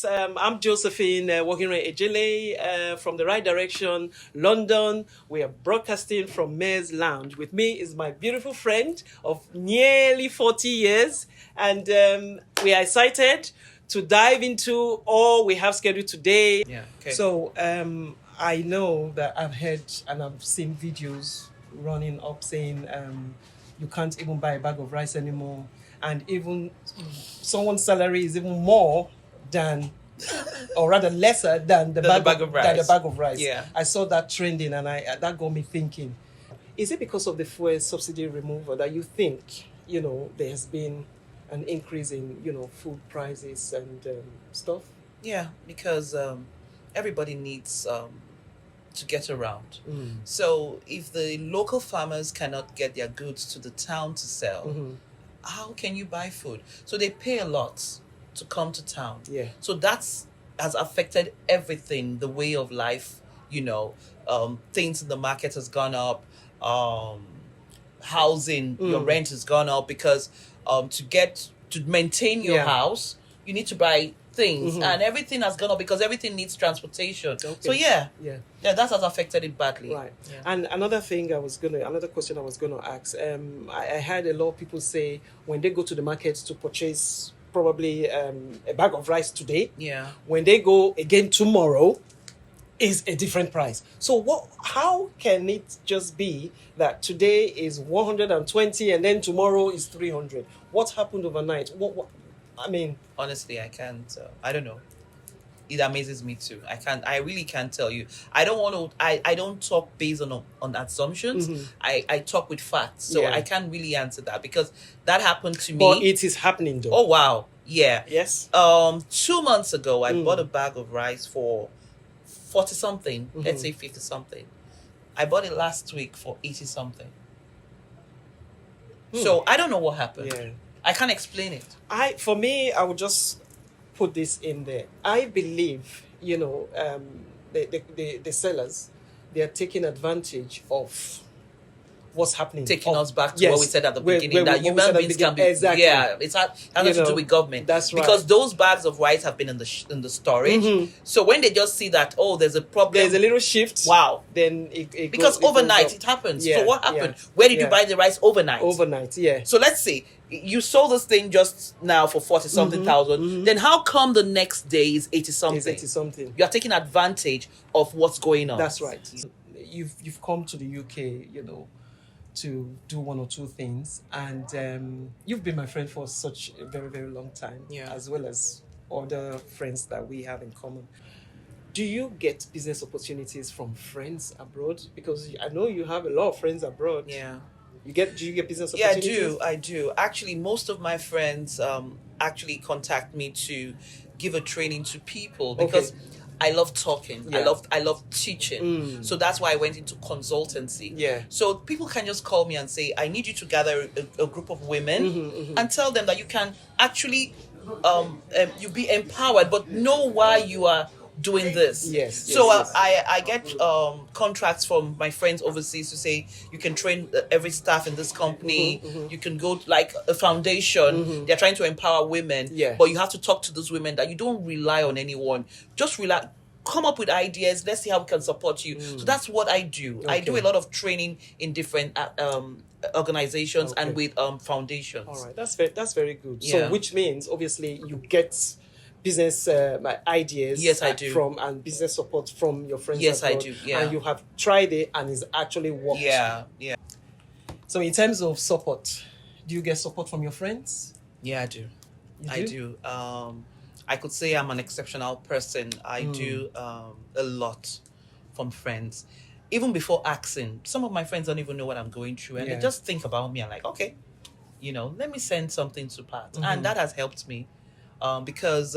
Yes, I'm Josephine, Woghiren Ejele from the Right Direction, London. We are broadcasting from Mez Lounge. With me is my beautiful friend of nearly 40 years, and we are excited to dive into all we have scheduled today. Yeah. Okay. So I know that I've heard and I've seen videos running up saying you can't even buy a bag of rice anymore, and even someone's salary is even more than, or rather lesser than the bag of rice. Than the bag of rice. Yeah. I saw that trending, and that got me thinking: is it because of the fuel subsidy removal that you think there has been an increase in food prices and stuff? Yeah, because everybody needs to get around. So if the local farmers cannot get their goods to the town to sell, how can you buy food? So they pay a lot to come to town. Yeah. So has affected everything, the way of life, things in the market has gone up, housing, your rent has gone up because to maintain your house, you need to buy things, and everything has gone up because everything needs transportation. Okay. So yeah, that has affected it badly. Right. Yeah. And another question I was gonna ask. I heard a lot of people say when they go to the market to purchase probably a bag of rice today, when they go again tomorrow, is a different price. So how can it just be that today is 120 and then tomorrow is 300? What happened overnight? I mean, honestly, I can't. I don't know. It amazes me too. I really can't tell you. I don't want to. I don't talk based on assumptions. I talk with facts. So I can't really answer that because that happened to me. But it is happening though. Oh wow, yeah. Yes. 2 months ago, I bought a bag of rice for 40 something. Let's say 50 something. I bought it last week for 80 something. So I don't know what happened. Yeah. I can't explain it. For me, I would just put this in there. I believe, the sellers, they are taking advantage of what's happening. Taking us back to what we said at the beginning, that human beings can be. Exactly. Yeah, it has to do with government. That's right. Because those bags of rice have been in the storage. So when they just see that, there's a problem. There's a little shift. Wow. Then it because goes, overnight it happens. Yeah, so what happened? yeah, Where did you buy the rice overnight? Overnight, yeah. So let's say you sold this thing just now for 40 something thousand. Then how come the next day is 80 something? It's 80 something. You are taking advantage of what's going on. That's right. You've come to the UK, to do one or two things, and you've been my friend for such a very, very long time, as well as other friends that we have in common. Do you get business opportunities from friends abroad? Because I know you have a lot of friends abroad. Yeah. Do you get business opportunities? Yeah, I do. Actually, most of my friends actually contact me to give a training to people because I love talking. Yeah. I love teaching. So that's why I went into consultancy. Yeah. So people can just call me and say, I need you to gather a group of women and tell them that you can actually you be empowered, but know why you are doing this. Yes. So yes. I get contracts from my friends overseas to say you can train every staff in this company. You can go to, like a foundation. They're trying to empower women. Yeah. But you have to talk to those women that you don't rely on anyone. Just come up with ideas. Let's see how we can support you. So that's what I do. I do a lot of training in different organizations and with foundations. All right, that's very good. Yeah. So which means obviously you get business ideas. Yes, I do. And business support from your friends. Yes, abroad, I do. Yeah. And you have tried it and it's actually worked. Yeah. So in terms of support, do you get support from your friends? Yeah, I do. You I do. I could say I'm an exceptional person. I do a lot from friends. Even before asking, some of my friends don't even know what I'm going through, and they just think about me and like, okay, let me send something to Pat, and that has helped me. Because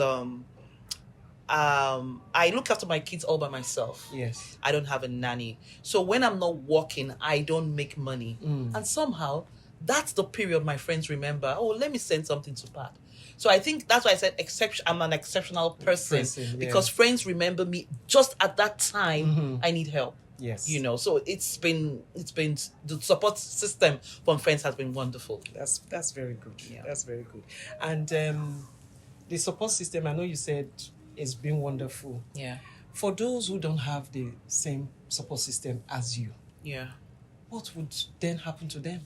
I look after my kids all by myself. Yes. I don't have a nanny. So when I'm not working, I don't make money. And somehow, that's the period my friends remember, let me send something to Pat. So I think that's why I said I'm an exceptional person because friends remember me just at that time I need help. Yes. So it's been the support system from friends has been wonderful. That's very good. Yeah. That's very good. And the support system, I know you said it's been wonderful. Yeah. For those who don't have the same support system as you, what would then happen to them?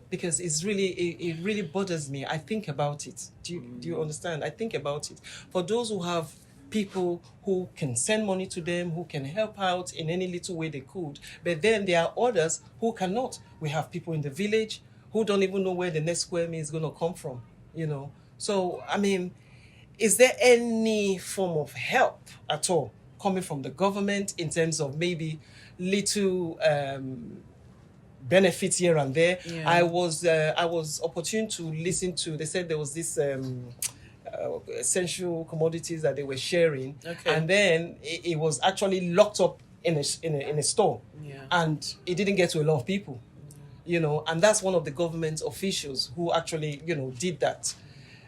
Because it really bothers me. I think about it. Do you understand? I think about it. For those who have people who can send money to them, who can help out in any little way they could, but then there are others who cannot. We have people in the village who don't even know where the next square meal is going to come from, So, I mean, is there any form of help at all coming from the government in terms of maybe little benefits here and there? Yeah. I was opportune to listen to. They said there was this essential commodities that they were sharing, and then it was actually locked up in a store, and it didn't get to a lot of people, and that's one of the government officials who actually did that.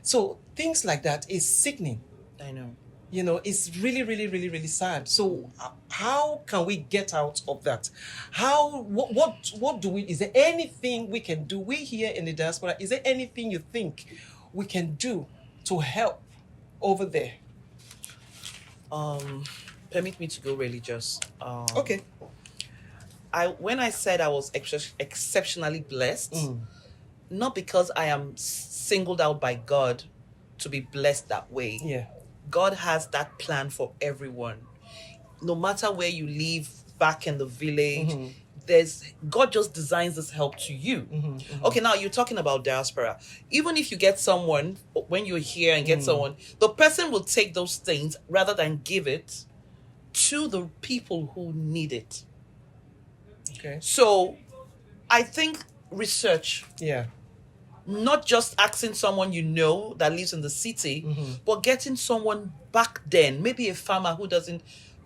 So things like that is sickening. I know. It's really, really, really, really sad. So how can we get out of that? What do we, is there anything we can do? We here in the diaspora, is there anything you think we can do to help over there? Permit me to go religious. Okay. When I said I was exceptionally blessed, not because I am singled out by God to be blessed that way. Yeah. God has that plan for everyone. No matter where you live, back in the village, God just designs this help to you. Okay, now you're talking about diaspora. Even if you get someone, when you're here and get someone, the person will take those things rather than give it to the people who need it. Okay. So I think research. Yeah. Not just asking someone that lives in the city, but getting someone back then, maybe a farmer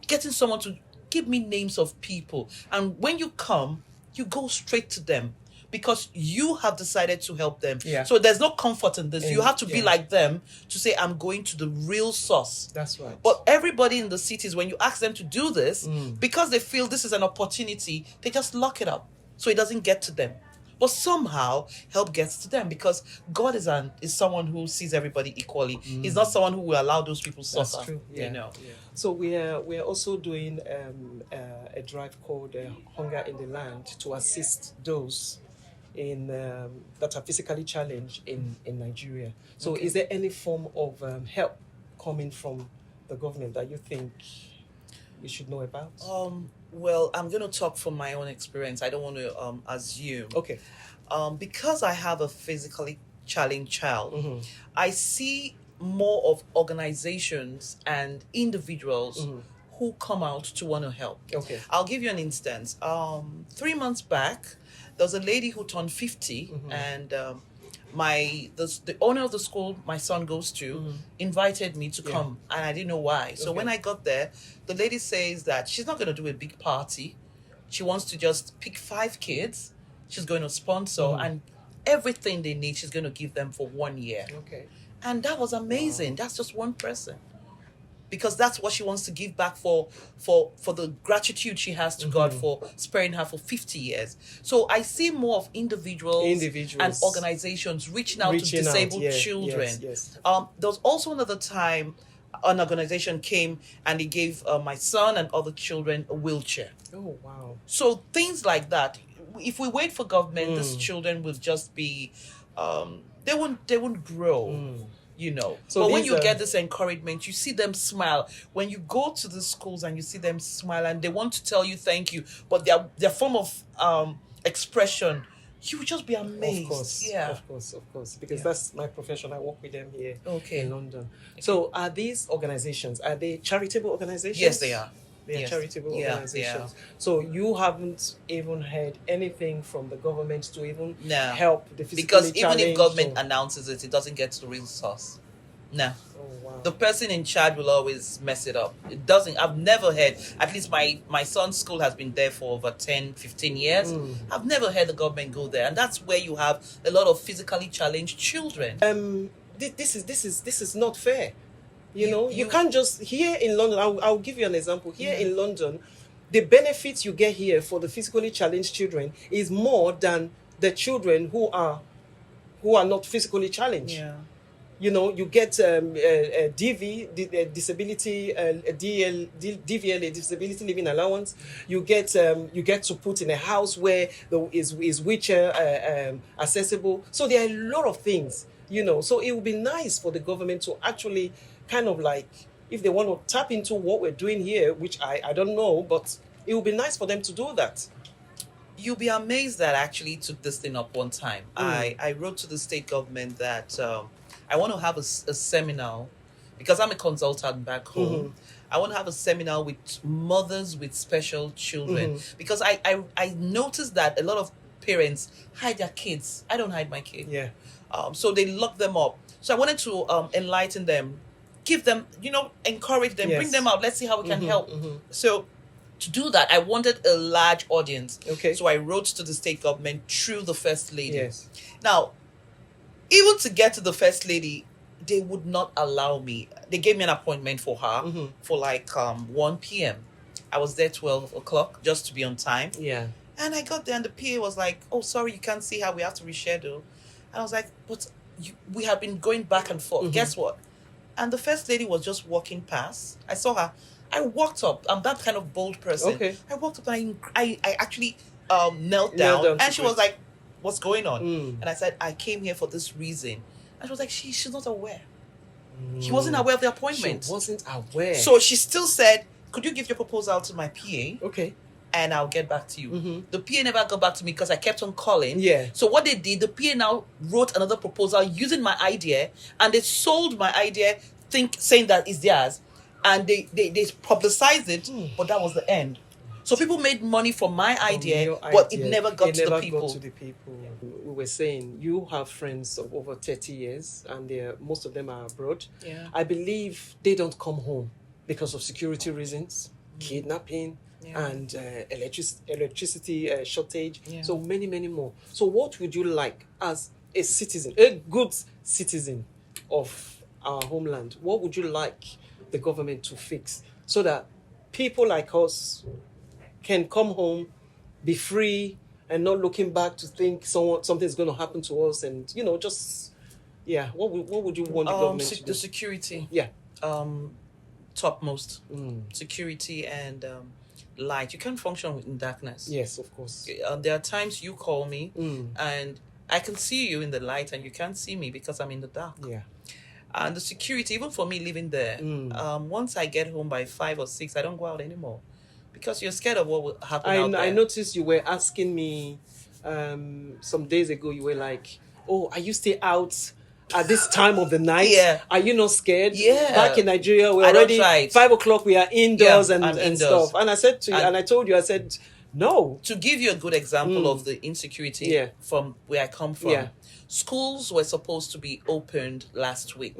getting someone to give me names of people. And when you come, you go straight to them because you have decided to help them. Yeah. So there's no comfort in this. You have to be like them to say, I'm going to the real source. That's right. But everybody in the cities, when you ask them to do this, because they feel this is an opportunity, they just lock it up so it doesn't get to them. But somehow help gets to them because God is someone who sees everybody equally. He's not someone who will allow those people to suffer. That's true. Yeah. Yeah. So we're also doing a drive called Hunger in the Land to assist those that are physically challenged in Nigeria. So is there any form of help coming from the government that you think we should know about? Well, I'm going to talk from my own experience. I don't want to assume. Okay. Because I have a physically challenged child, I see more of organizations and individuals who come out to want to help. Okay. I'll give you an instance. 3 months back, there was a lady who turned 50 and the owner of the school my son goes to invited me to come, and I didn't know why. So when I got there, the lady says that she's not going to do a big party. She wants to just pick 5 kids. She's going to sponsor and everything they need, she's going to give them for 1 year. Okay. And that was amazing. Wow. That's just one person. Because that's what she wants to give back for the gratitude she has to God for sparing her for 50 years. So I see more of individuals and organizations reaching out to disabled children. Yes. There was also another time an organization came and they gave my son and other children a wheelchair. Oh, wow. So things like that. If we wait for government, these children will just be, they won't grow. So but when you get this encouragement, you see them smile. When you go to the schools and you see them smile and they want to tell you thank you, but their form of expression, you will just be amazed. Of course. Because that's my profession. I work with them here in London. Okay. So are these organizations, are they charitable organizations? Yes, they are. They are charitable organizations. Yeah. So you haven't even heard anything from the government to even help the physically because challenged? Even if government announces it doesn't get to the real source. No. Oh, wow. The person in charge will always mess it up. It doesn't. I've never heard, at least my son's school has been there for over 10, 15 years. I've never heard the government go there. And that's where you have a lot of physically challenged children. This is not fair. You can't just, here in London, I'll give you an example. Here in London, the benefits you get here for the physically challenged children is more than the children who are not physically challenged. Yeah. You know, you get disability, DVLA, disability living allowance. You get to put in a house where is wheelchair accessible. So there are a lot of things, you know. So it would be nice for the government to actually kind of like, if they want to tap into what we're doing here, which I don't know, but it would be nice for them to do that. You'll be amazed that I actually took this thing up one time. I wrote to the state government that I want to have a seminar, because I'm a consultant back home. I want to have a seminar with mothers with special children, because I noticed that a lot of parents hide their kids. I don't hide my kid. Yeah. So they lock them up. So I wanted to enlighten them, give them, encourage them, bring them out. Let's see how we can help. So to do that, I wanted a large audience. Okay. So I wrote to the state government through the First Lady. Yes. Now, even to get to the First Lady, they would not allow me. They gave me an appointment for her for like 1 p.m. I was there 12 o'clock just to be on time. Yeah. And I got there and the PA was like, "Oh, sorry, you can't see her. We have to reschedule." And I was like, "But we have been going back and forth. Guess what?" And the First Lady was just walking past. I saw her. I walked up. I'm that kind of bold person. Okay. I walked up and I actually knelt down. And she was like, "What's going on?" And I said, "I came here for this reason." And she was like, she's not aware. She wasn't aware of the appointment. She wasn't aware. So she still said, "Could you give your proposal to my PA? Okay. And I'll get back to you." The PA never got back to me because I kept on calling. Yeah. So what they did, the PA now wrote another proposal using my idea, and they sold my idea, saying that it's theirs, and they publicized it, but that was the end. So people made money from my idea, but it never got to the people. We were saying you have friends of over 30 years, and most of them are abroad. Yeah. I believe they don't come home because of security reasons, kidnapping, and electricity shortage. Yeah. So many more. So what would you like as a citizen, a good citizen of our homeland? What would you like the government to fix so that people like us can come home, be free, and not looking back to think something's going to happen to us, and what would you want the government to do? The security. Yeah. Topmost. Security and light. You can't function in darkness. Yes, of course. There are times you call me and I can see you in the light and you can't see me because I'm in the dark. Yeah. And the security, even for me living there, once I get home by 5 or 6, I don't go out anymore because you're scared of what will happen out there. I noticed you were asking me some days ago, you were like, "Oh, are you still out at this time of the night? Yeah. Are you not scared?" Yeah. Back in Nigeria, we're already 5 o'clock, we are indoors and stuff. And I said to you, and I told you, I said, no. To give you a good example of the insecurity from where I come from, schools were supposed to be opened last week,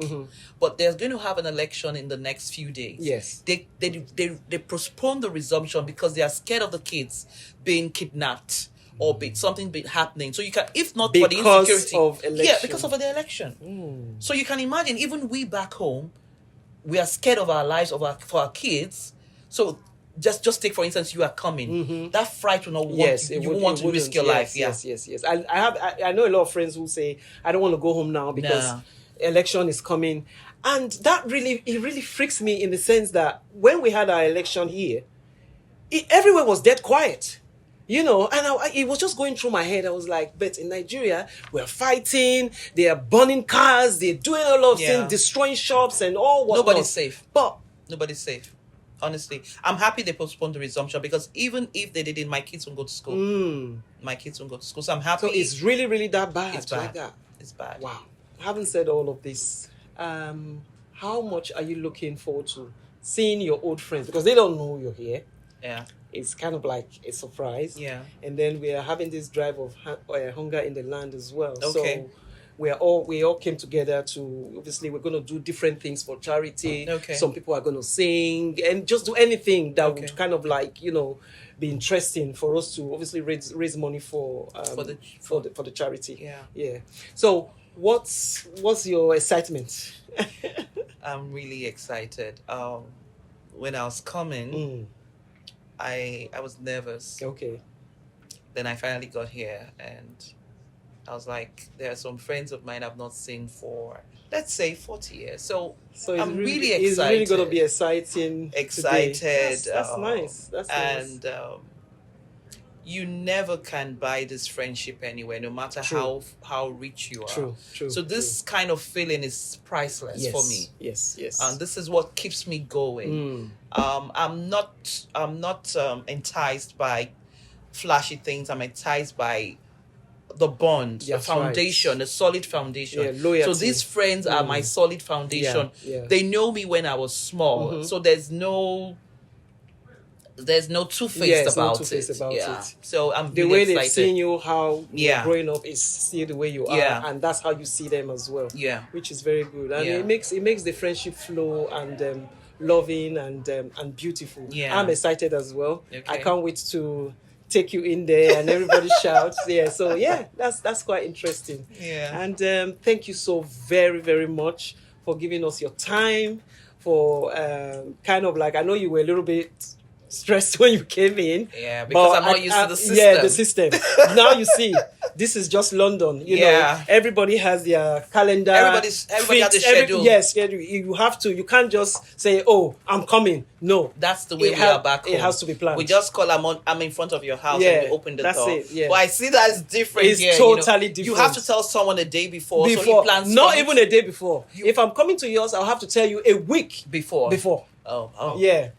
but they're going to have an election in the next few days. Yes. They postponed the resumption because they are scared of the kids being kidnapped or something happening. So you can, if not for the insecurity, because of the election. So you can imagine, even we back home, we are scared of our lives for our kids. So just take, for instance, you are coming. That fright will not want you won't want to risk your life. Yes. I know a lot of friends who say, "I don't want to go home now because election is coming," and that really freaks me in the sense that when we had our election here, everywhere was dead quiet. And it was just going through my head. I was like, but in Nigeria, we're fighting, they are burning cars, they're doing a lot of things, destroying shops and all whatnot. Nobody's safe. Nobody's safe. Honestly, I'm happy they postponed the resumption because even if they didn't, my kids won't go to school. My kids won't go to school. So I'm happy. So it's really, really that bad. It's bad. Like that. It's bad. Wow. Having said all of this, how much are you looking forward to seeing your old friends? Because they don't know you're here. Yeah. It's kind of like a surprise. Yeah. And then we are having this drive of hunger in the land as well. Okay. So we all came together to, obviously we're going to do different things for charity. Okay. Some people are going to sing and just do anything that would kind of like, be interesting for us to obviously raise money for the charity. Yeah. Yeah. So what's your excitement? I'm really excited. When I was coming, I was nervous. Okay. Then I finally got here and I was like, there are some friends of mine I've not seen for, let's say, 40 years. So I'm really excited. It's really going to be exciting. Excited. That's nice. That's nice. And you never can buy this friendship anywhere, no matter how rich you are. True. So this kind of feeling is priceless for me. Yes. And this is what keeps me going. I'm not enticed by flashy things. I'm enticed by the bond, the foundation, a solid foundation. Yeah, loyalty. So these friends are my solid foundation. They know me when I was small, so there's no two-faced about it. So I'm the really way excited. they've seen you, how you're growing up, is still the way you are, and that's how you see them as well. Which is very good, and it makes the friendship flow and loving and beautiful. I'm excited as well. I can't wait to take you in there and everybody shouts. So that's quite interesting. And thank you so very, very much for giving us your time, for kind of like, I know you were a little bit stressed when you came in. Because I'm not used to the system. The system. Now you see, this is just London. You know, everybody has their calendar. Everybody has a schedule. Schedule. You have to. You can't just say, "Oh, I'm coming." No, that's the way we are back home. It has to be planned. We just call. I'm in front of your house and we open the door. That's it. But I see that as different. It's totally different. You have to tell someone a day before. So he plans. Not even a day before. If I'm coming to yours, I'll have to tell you a week before. Oh. Yeah.